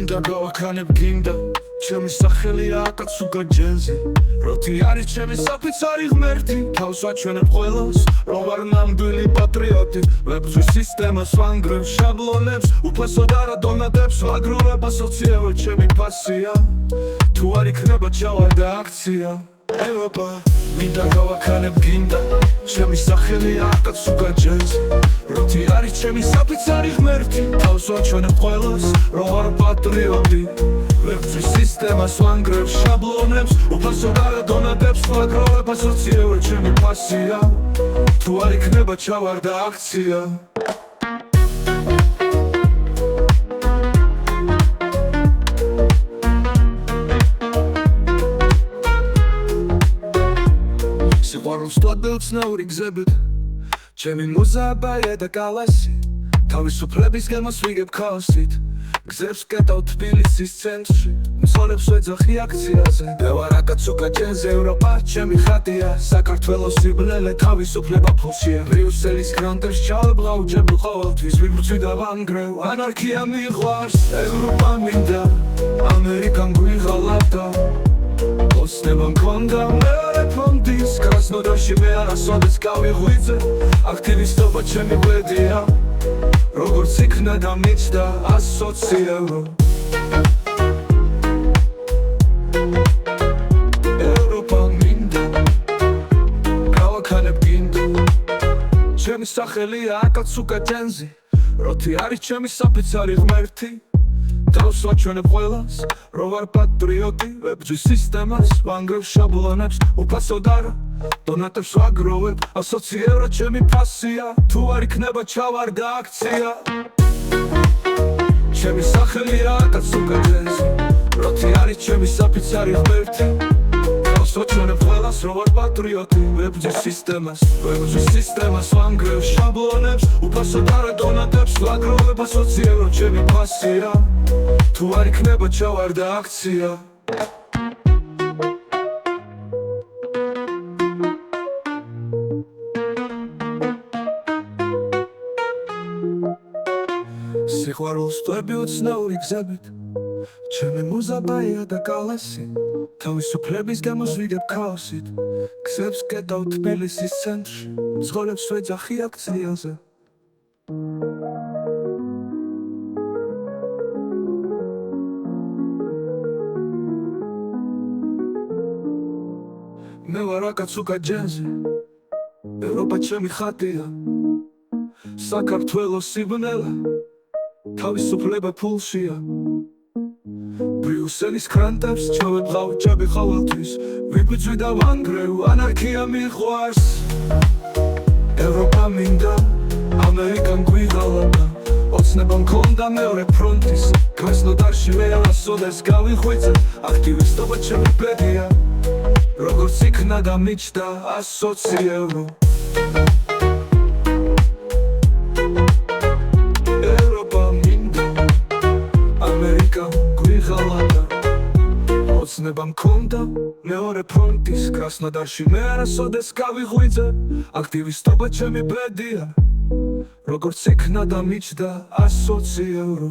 მინდა გავაქანებ გინდა ჩემი სახელია აკაც უგაჯენზე როთი არის ჩემი საფიცარი ღმერთი თავს ვაჩვენებ ყველას რომ ვარ ნამდვილი პატრიოტი ვებრძვის სისტემას ვანგრევ შაბლონებს უფასოდ არა დონატებს ვაგროვებ ასოციირებ ჩემი პასია თუ არ იქნება ჩავარ და აქცია ევროპა მინდა გავაქანებ გინდა ჩემი სახელია აკაც უგაჯენზე როთი არის ჩემი საფიცარი ღმერთი თავს ვაჩვენებ ყველას რომ ვარ პატრიოტი ვებრძვის სისტემას ვანგრევ შაბლონებს უფასოდ არა დონატებს ვაგროვებ ასოციირებ ჩემი პასია თუ არ იქნება ჩავარ და აქცია სიყვარულს დაწნეული გზებით ჩემი მუზაბაია და კალასი თავისუფლების გემოს ვიგებ ქაოსით გზებს კეტავ თბილისის ცენტრში მსხოლებს ვეძახი აქციაზე მე ვარ აკაც უგაჯენზე ევროპა ჩემი ხატია საქართველოს სიბნელე თავისუფლება ფულშია ბრიუსელის გრანტებს ჩავებ ლაუჯებ ყოველთვის ვიბრძვი და ვანგრევ ანარქია მიყვარს ევროპა მინდა ამერიკამ გვიღალატა ოცნება მქონდა მეორე ფონდის კრასნოდარში მე არასოდეს გავიღვიძე აქტივისტობა ჩემი ბედია როგორც იქნა და მიჩნდა 120 ევრო ევროპა მინდა გავაქანებ გინდა ჩემი სახელია აკაც უგაჯენზე როთი არის ჩემი საფიცარი ღმერთი თავს ვაჩვენებ ყველას რომ ვარ პატრიოტი ვებრძვის სისტემას ვანგრევ შაბლონებს უფასოდ არა დონატებს ვაგროვებ ასოციირებ ჩემი პასია თუ არ იქნება ჩავარ და აქცია ჩემი სახელია აკაც უგაჯენზე როთი არის ჩემი საფიცარი ღმერთი თავს ვაჩვენებ ყველას რომ ვარ პატრიოტი ვებრძვის სისტემას ვანგრევ შაბლონებს უფასოდ არა დონატებს ვაგროვებ ასოციირებ ჩემი პასია თუ არ იქნება ჩავარ და აქცია სიყვარულს ვტვები უცნაური გზებით ჩემი მუზაბაია და კალასი თავისუფლების გემოს ვიგებ ქაოსით გზებს კეტავ თბილისის ცენტრში მსხოლებს ვეძახი აქციაზე მე ვარ აკაც უგაჯენზე ევროპა ჩემი ხატია საქართველოს სიბნელე თავისუფლება ფულშია ბრიუსელის გრანტებს ჩავებ ლაუჯები ყოველთვის ვიბრძვი და ვანგრევ ანარქია მიყვარს ევროპა მინდა ამერიკამ გვიღალატა ოცნება მქონდა მეორე ფრონტის კრასნოდარში მე არასოდეს გავიღვიძე აქტივისტობა ჩემი ბედია როგორც იქნა და მიჩნდა 120 ევრო ევროპა მინდა ამერიკამ გვიღალატა ოცნება მქონდა მეორე ფრონტის კრასნოდარში მე არასოდეს გავიღვიძე აქტივისტობა ჩემი ბედია როგორც იქნა და მიჩნდა 120 ევრო